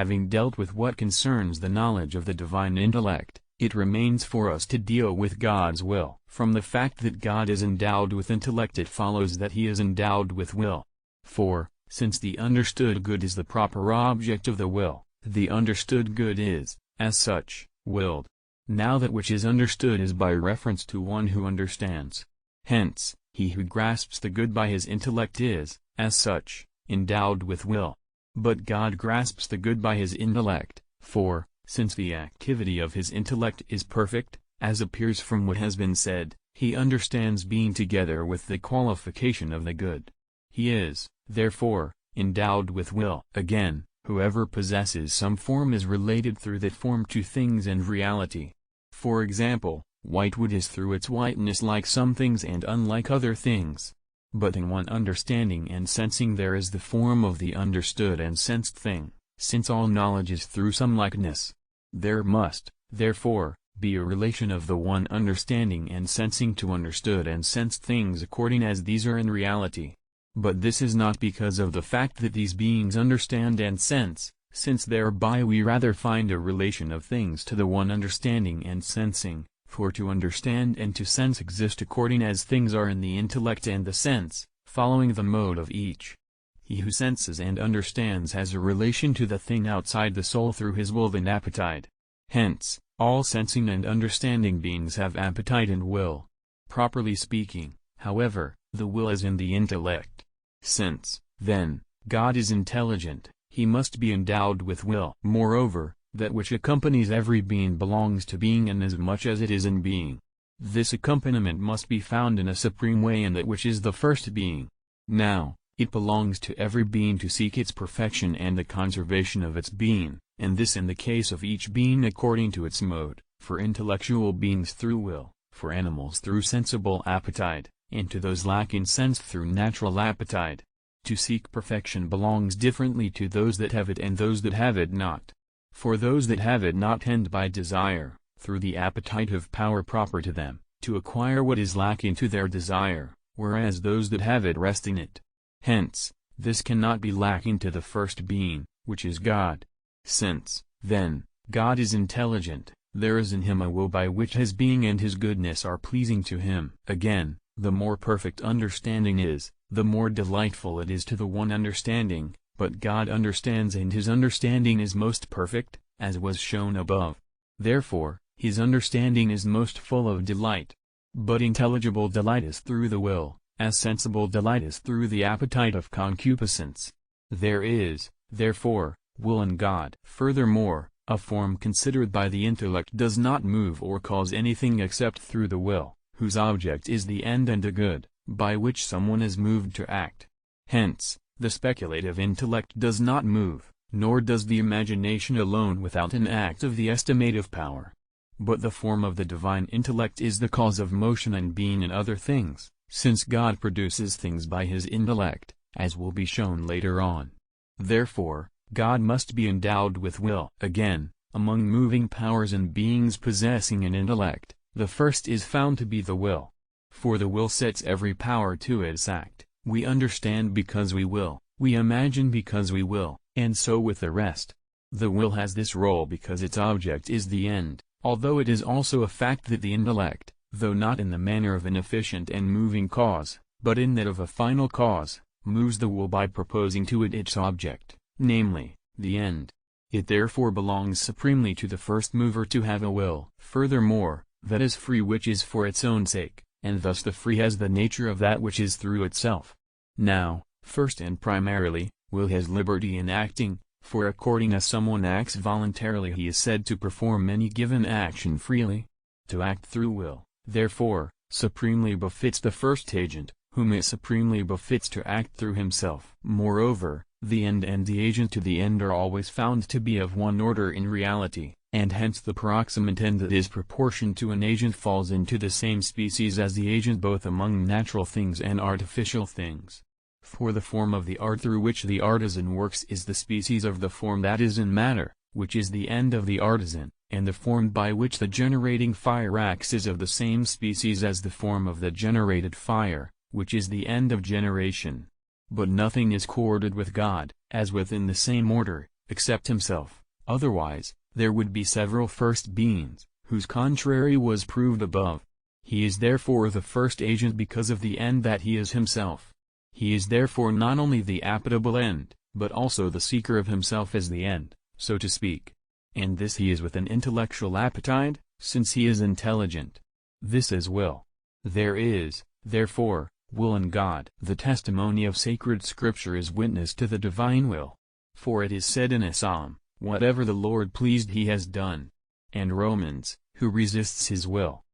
having dealt with what concerns the knowledge of the divine intellect, it remains for us to deal with God's will. From the fact that God is endowed with intellect it follows that he is endowed with will. For, since the understood good is the proper object of the will, the understood good is, as such, willed. Now that which is understood is by reference to one who understands. Hence, he who grasps the good by his intellect is, as such, endowed with will. But God grasps the good by his intellect, for, since the activity of his intellect is perfect, as appears from what has been said, he understands being together with the qualification of the good. He is, therefore, endowed with will. Again, whoever possesses some form is related through that form to things and reality. For example, white wood is through its whiteness like some things and unlike other things. But in one understanding and sensing there is the form of the understood and sensed thing, since all knowledge is through some likeness. There must, therefore, be a relation of the one understanding and sensing to understood and sensed things according as these are in reality. But this is not because of the fact that these beings understand and sense, since thereby we rather find a relation of things to the one understanding and sensing, for to understand and to sense exist according as things are in the intellect and the sense, following the mode of each. He who senses and understands has a relation to the thing outside the soul through his will and appetite. Hence, all sensing and understanding beings have appetite and will. Properly speaking, however, the will is in the intellect. Since, then, God is intelligent, he must be endowed with will. Moreover, that which accompanies every being belongs to being inasmuch as it is in being. This accompaniment must be found in a supreme way in that which is the first being. Now, it belongs to every being to seek its perfection and the conservation of its being, and this in the case of each being according to its mode, for intellectual beings through will, for animals through sensible appetite, and to those lacking sense through natural appetite. To seek perfection belongs differently to those that have it and those that have it not. For those that have it not tend by desire, through the appetite of power proper to them, to acquire what is lacking to their desire, whereas those that have it rest in it. Hence, this cannot be lacking to the first being, which is God. Since, then, God is intelligent, there is in him a will by which his being and his goodness are pleasing to him. Again, the more perfect understanding is, the more delightful it is to the one understanding, but God understands and his understanding is most perfect, as was shown above. Therefore, his understanding is most full of delight. But intelligible delight is through the will, as sensible delight is through the appetite of concupiscence. There is, therefore, will in God. Furthermore, a form considered by the intellect does not move or cause anything except through the will, whose object is the end and the good, by which someone is moved to act. Hence, the speculative intellect does not move, nor does the imagination alone without an act of the estimative power. But the form of the divine intellect is the cause of motion and being in other things, since God produces things by his intellect, as will be shown later on. Therefore, God must be endowed with will. Again, among moving powers and beings possessing an intellect, the first is found to be the will. For the will sets every power to its act. We understand because we will, we imagine because we will, and so with the rest. The will has this role because its object is the end, although it is also a fact that the intellect, though not in the manner of an efficient and moving cause, but in that of a final cause, moves the will by proposing to it its object, namely, the end. It therefore belongs supremely to the first mover to have a will. Furthermore, that is free which is for its own sake, and thus the free has the nature of that which is through itself. Now, first and primarily, will has liberty in acting, for according as someone acts voluntarily he is said to perform any given action freely. To act through will, therefore, supremely befits the first agent, whom it supremely befits to act through himself. Moreover, the end and the agent to the end are always found to be of one order in reality, and hence the proximate end that is proportioned to an agent falls into the same species as the agent both among natural things and artificial things. For the form of the art through which the artisan works is the species of the form that is in matter, which is the end of the artisan, and the form by which the generating fire acts is of the same species as the form of the generated fire, which is the end of generation. But nothing is coordinated with God, as within the same order, except himself, otherwise, there would be several first beings, whose contrary was proved above. He is therefore the first agent because of the end that he is himself. He is therefore not only the appetible end, but also the seeker of himself as the end, so to speak. And this he is with an intellectual appetite, since he is intelligent. This is will. There is, therefore, will in God. The testimony of sacred Scripture is witness to the divine will. For it is said in a psalm, "Whatever the Lord pleased he has done." And Romans, who resists his will,